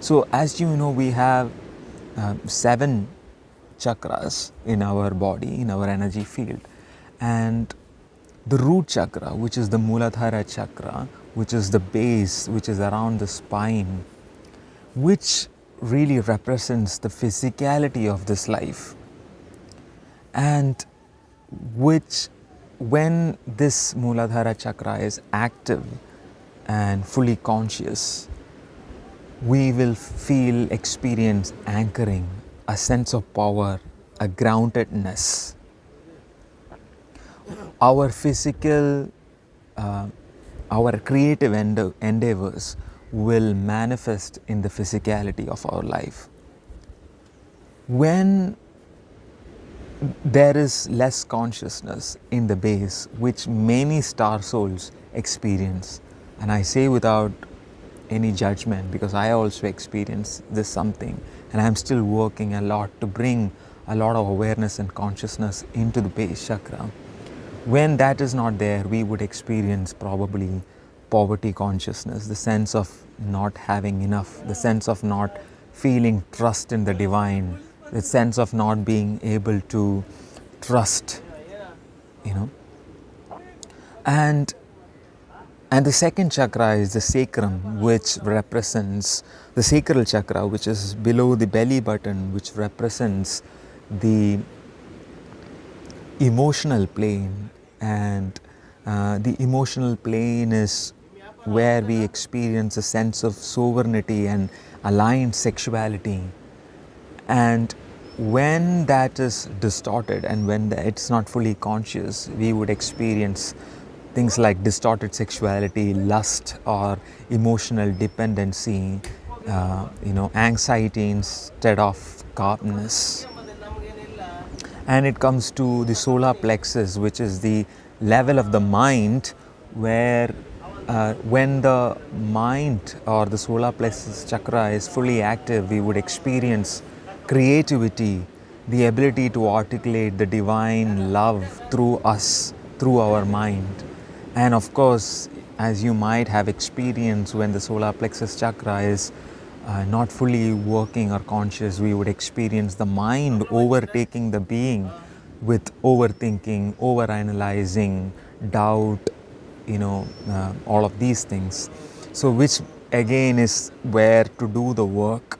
So as you know, we have 7 chakras in our body, in our energy field. And the root chakra, which is the Muladhara chakra, which is the base, which is around the spine, which really represents the physicality of this life, and which, when this Muladhara chakra is active and fully conscious, we will experience anchoring, a sense of power, a groundedness. Our physical, our creative endeavors will manifest in the physicality of our life. When there is less consciousness in the base, which many star souls experience, and I say without any judgment because I also experience this something, and I'm still working a lot to bring a lot of awareness and consciousness into the base chakra. When that is not there, we would experience probably poverty consciousness, the sense of not having enough, the sense of not feeling trust in the divine, the sense of not being able to trust, and the second chakra is the sacrum, which represents the sacral chakra, which is below the belly button, which represents the emotional plane. And the emotional plane is where we experience a sense of sovereignty and aligned sexuality. And when that is distorted and when it's not fully conscious, we would experience things like distorted sexuality, lust, or emotional dependency, anxiety instead of calmness. And it comes to the solar plexus, which is the level of the mind, where when the mind or the solar plexus chakra is fully active, we would experience creativity, the ability to articulate the divine love through us, through our mind. And of course, as you might have experienced, when the solar plexus chakra is not fully working or conscious, we would experience the mind overtaking the being with overthinking, overanalyzing, doubt, all of these things. So which again is where to do the work.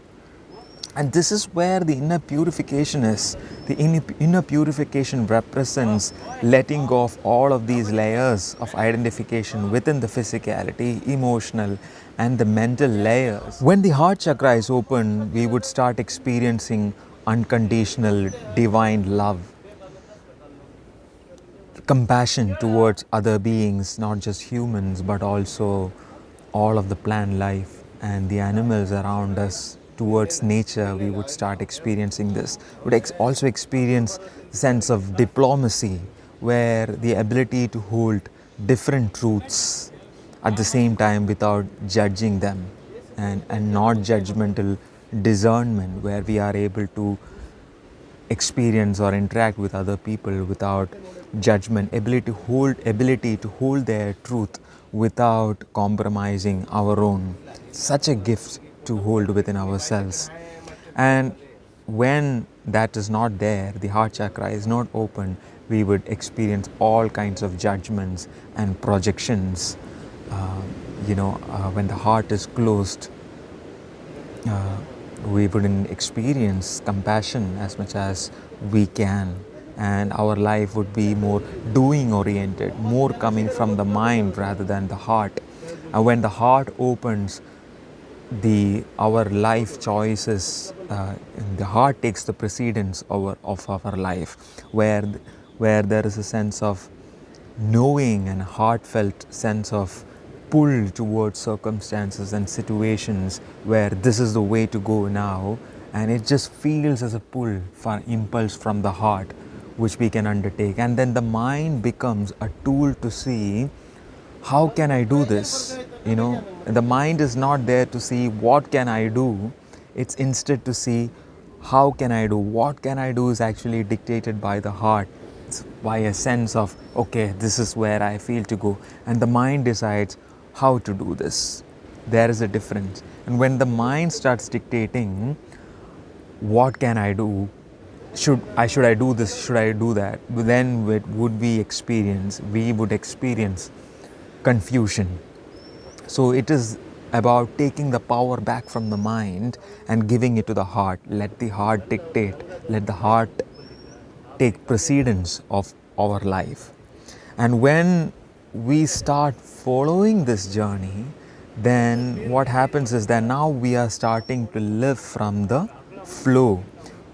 And this is where the inner purification is. The inner purification represents letting go of all of these layers of identification within the physicality, emotional, and the mental layers. When the heart chakra is open, we would start experiencing unconditional divine love, compassion towards other beings, not just humans, but also all of the plant life and the animals around us. Towards nature, we would start experiencing this. We would also experience a sense of diplomacy, where the ability to hold different truths at the same time without judging them, and not judgmental discernment, where we are able to experience or interact with other people without judgment, ability to hold their truth without compromising our own. Such a gift to hold within ourselves. And when that is not there, the heart chakra is not open, we would experience all kinds of judgments and projections. When the heart is closed, we wouldn't experience compassion as much as we can, and our life would be more doing oriented, more coming from the mind rather than the heart. And when the heart opens, our life choices, the heart takes the precedence of our life, where there is a sense of knowing and heartfelt sense of pull towards circumstances and situations, where this is the way to go now, and it just feels as a pull for impulse from the heart, which we can undertake. And then the mind becomes a tool to see, how can I do this? The mind is not there to see what can I do, it's instead to see how can I do. What can I do is actually dictated by the heart, by a sense of, okay, this is where I feel to go, and the mind decides how to do this. There is a difference. And when the mind starts dictating, what can I do? Should I do this? Should I do that? Then we would experience confusion. So it is about taking the power back from the mind and giving it to the heart. Let the heart dictate. Let the heart take precedence of our life. And when we start following this journey, then what happens is that now we are starting to live from the flow.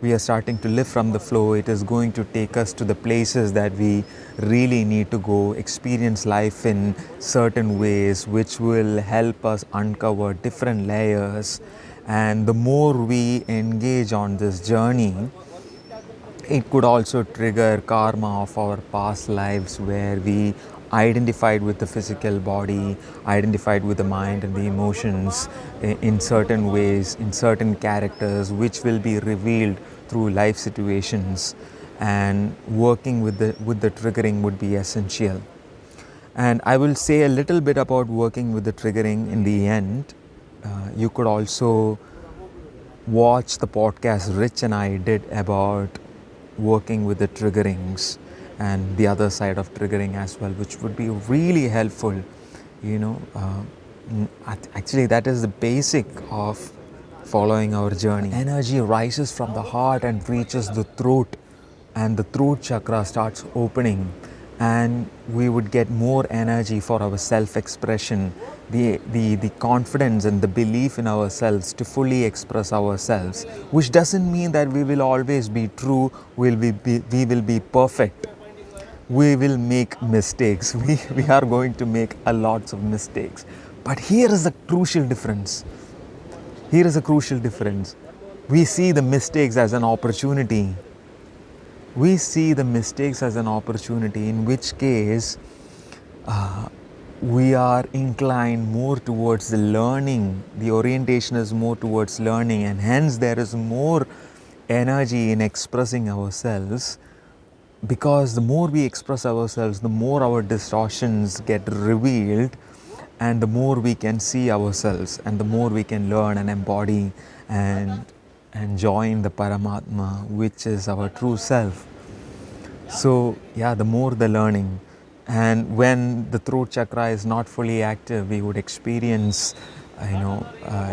We are starting to live from the flow. It is going to take us to the places that we really need to go, experience life in certain ways, which will help us uncover different layers. And the more we engage on this journey, it could also trigger karma of our past lives where we identified with the physical body, identified with the mind and the emotions in certain ways, in certain characters, which will be revealed through life situations. And working with the triggering would be essential. And I will say a little bit about working with the triggering in the end. You could also watch the podcast Rich and I did about working with the triggerings and the other side of triggering as well, which would be really helpful. Actually, that is the basic of following our journey. Energy rises from the heart and reaches the throat, and the throat chakra starts opening, and we would get more energy for our self-expression, the confidence and the belief in ourselves to fully express ourselves, which doesn't mean that we will always be true, we will be perfect. We will make mistakes. We are going to make a lots of mistakes. But here is a crucial difference. Here is a crucial difference. We see the mistakes as an opportunity. We see the mistakes as an opportunity, in which case we are inclined more towards the learning. The orientation is more towards learning, and hence there is more energy in expressing ourselves, because the more we express ourselves, the more our distortions get revealed, and the more we can see ourselves, and the more we can learn and embody and join the Paramatma, which is our true self. So yeah, the more the learning. And when the throat chakra is not fully active, we would experience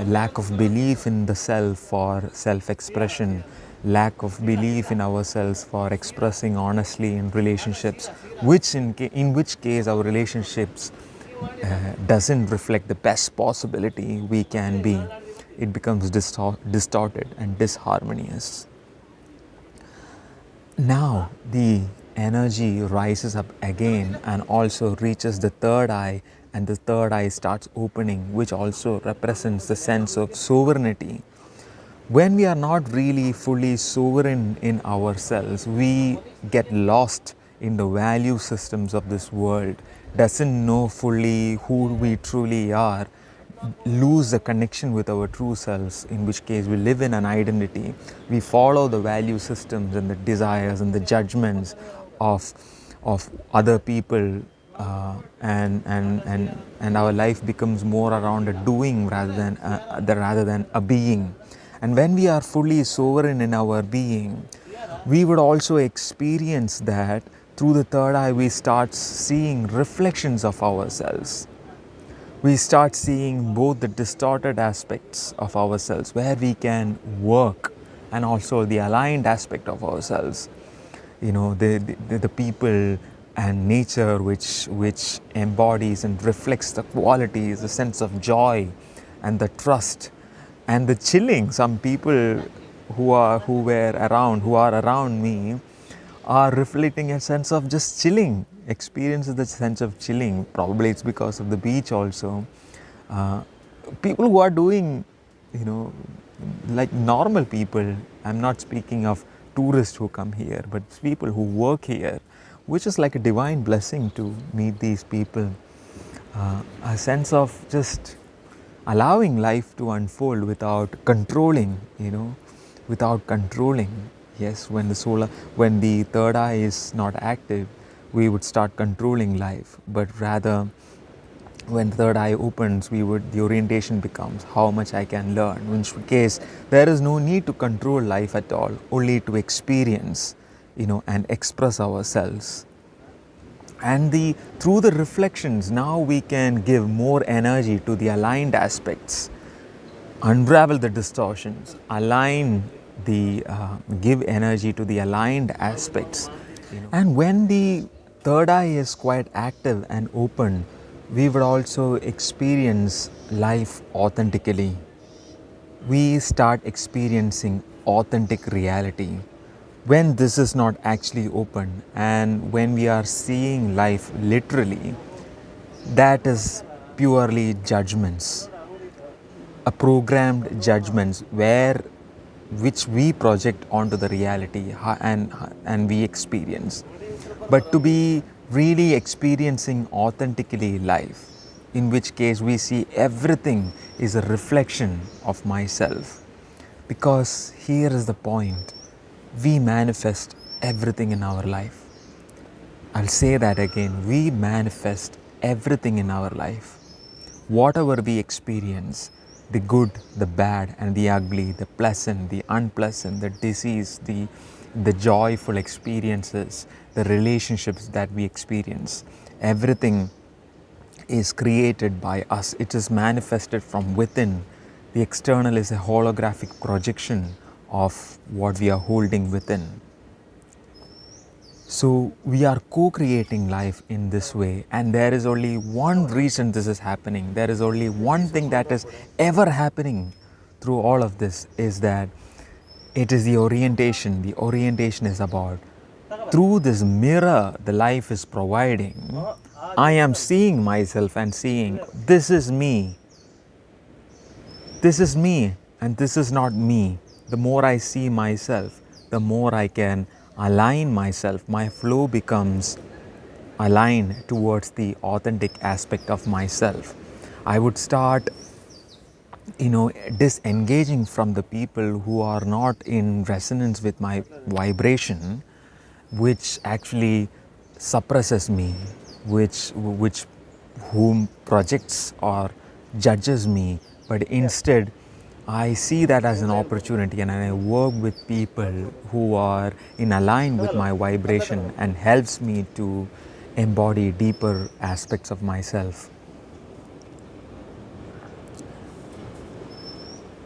lack of belief in the self for self-expression, lack of belief in ourselves for expressing honestly in relationships, which in which case our relationships doesn't reflect the best possibility we can be. It becomes distorted and disharmonious. Now the energy rises up again and also reaches the third eye, and the third eye starts opening, which also represents the sense of sovereignty. When we are not really fully sovereign in ourselves, we get lost in the value systems of this world, doesn't know fully who we truly are, lose the connection with our true selves, in which case we live in an identity. We follow the value systems and the desires and the judgments of other people, and our life becomes more around a doing rather than a being. And when we are fully sovereign in our being, we would also experience that through the third eye we start seeing reflections of ourselves. We start seeing both the distorted aspects of ourselves where we can work, and also the aligned aspect of ourselves. The people and nature which embodies and reflects the qualities, the sense of joy and the trust and the chilling. Some people who are around me are reflecting a sense of just chilling, experiences the sense of chilling. Probably it's because of the beach also. People who are doing, like normal people, I'm not speaking of tourists who come here, but people who work here, which is like a divine blessing to meet these people. A sense of just allowing life to unfold without controlling, without controlling. Yes, when the third eye is not active, we would start controlling life, but rather when the third eye opens, the orientation becomes how much I can learn. In which case, there is no need to control life at all, only to experience, and express ourselves. And through the reflections, now we can give more energy to the aligned aspects, unravel the distortions, align give energy to the aligned aspects. And when the third eye is quite active and open, we would also experience life authentically. We start experiencing authentic reality. When this is not actually open and when we are seeing life literally, that is purely judgments, a programmed judgments which we project onto the reality and we experience. But to be really experiencing authentically life, in which case we see everything is a reflection of myself. Because here is the point, we manifest everything in our life. I'll say that again, we manifest everything in our life. Whatever we experience, the good, the bad, and the ugly, the pleasant, the unpleasant, the disease, the joyful experiences, the relationships that we experience, everything is created by us. It is manifested from within. The external is a holographic projection of what we are holding within. So we are co-creating life in this way, and there is only one reason this is happening. There is only one thing that is ever happening through all of this, is that it is the orientation. The orientation is about, through this mirror the life is providing, I am seeing myself and seeing this is me. This is me and this is not me. The more I see myself, the more I can align myself. My flow becomes aligned towards the authentic aspect of myself. I would start, disengaging from the people who are not in resonance with my vibration, which actually suppresses me, which whom projects or judges me. But instead, I see that as an opportunity, and I work with people who are in align with my vibration and helps me to embody deeper aspects of myself.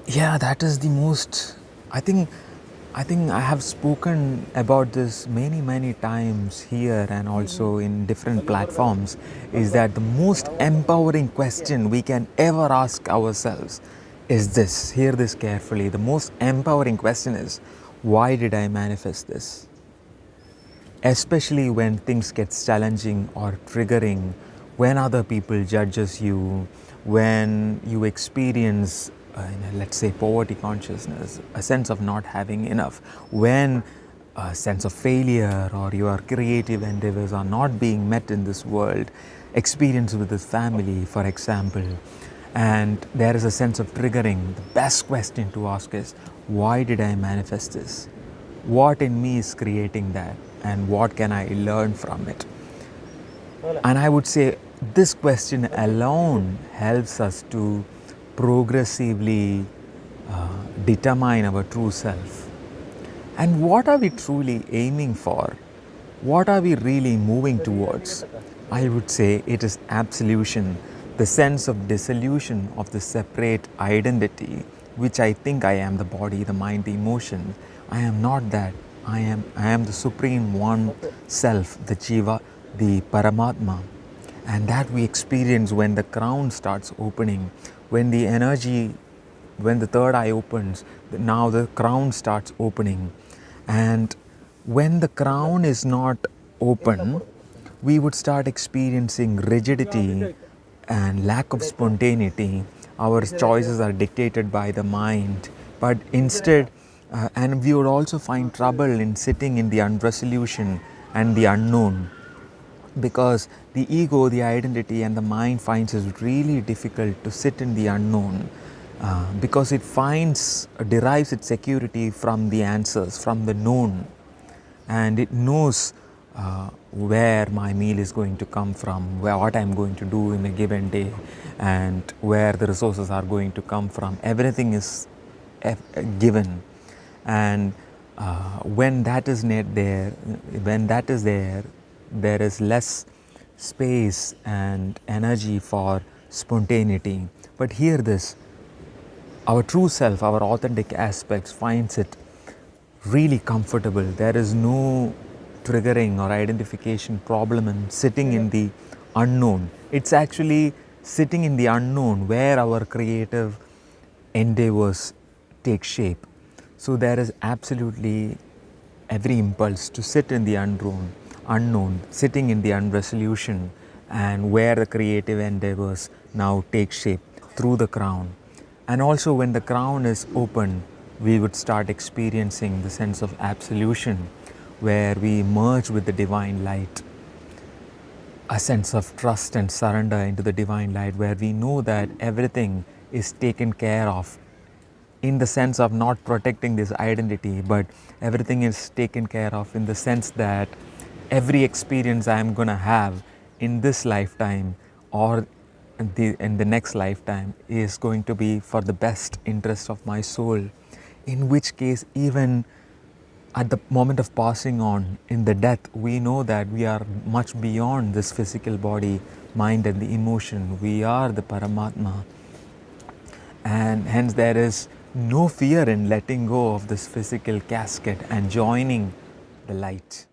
Yeah, that is the most, I think I have spoken about this many times here and also in different platforms, is that the most empowering question we can ever ask ourselves is this. Hear this carefully. The most empowering question is, why did I manifest this? Especially when things get challenging or triggering, when other people judges you, when you experience let's say poverty consciousness, a sense of not having enough, when a sense of failure or your creative endeavors are not being met in this world, experience with this family, for example, and there is a sense of triggering, the best question to ask is, why did I manifest this? What in me is creating that, and what can I learn from it? And I would say this question alone helps us to progressively determine our true self. And what are we truly aiming for? What are we really moving towards? I would say it is absolution, the sense of dissolution of the separate identity, which I think I am the body, the mind, the emotion. I am not that. I am the supreme one self, the Jiva, the Paramatma. And that we experience when the crown starts opening, when the energy, when the third eye opens, now the crown starts opening. And when the crown is not open, we would start experiencing rigidity and lack of spontaneity. Our choices are dictated by the mind, but instead, and we would also find trouble in sitting in the unresolution and the unknown, because the ego, the identity, and the mind finds it really difficult to sit in the unknown, because it derives its security from the answers, from the known, and it knows where my meal is going to come from, what I'm going to do in a given day, and where the resources are going to come from. Everything is given, and when that is not there, when that is there, there is less space and energy for spontaneity. But hear this: our true self, our authentic aspects, finds it really comfortable. There is no triggering or identification problem in sitting in the unknown. It's actually sitting in the unknown where our creative endeavors take shape. So there is absolutely every impulse to sit in the unknown, sitting in the unresolution, and where the creative endeavors now take shape through the crown. And also, when the crown is open, we would start experiencing the sense of absolution, where we merge with the divine light, a sense of trust and surrender into the divine light, where we know that everything is taken care of, in the sense of not protecting this identity, but everything is taken care of in the sense that every experience I am going to have in this lifetime or in the next lifetime is going to be for the best interest of my soul. In which case, even at the moment of passing on, in the death, we know that we are much beyond this physical body, mind, and the emotion. We are the Paramatma, and hence there is no fear in letting go of this physical casket and joining the light.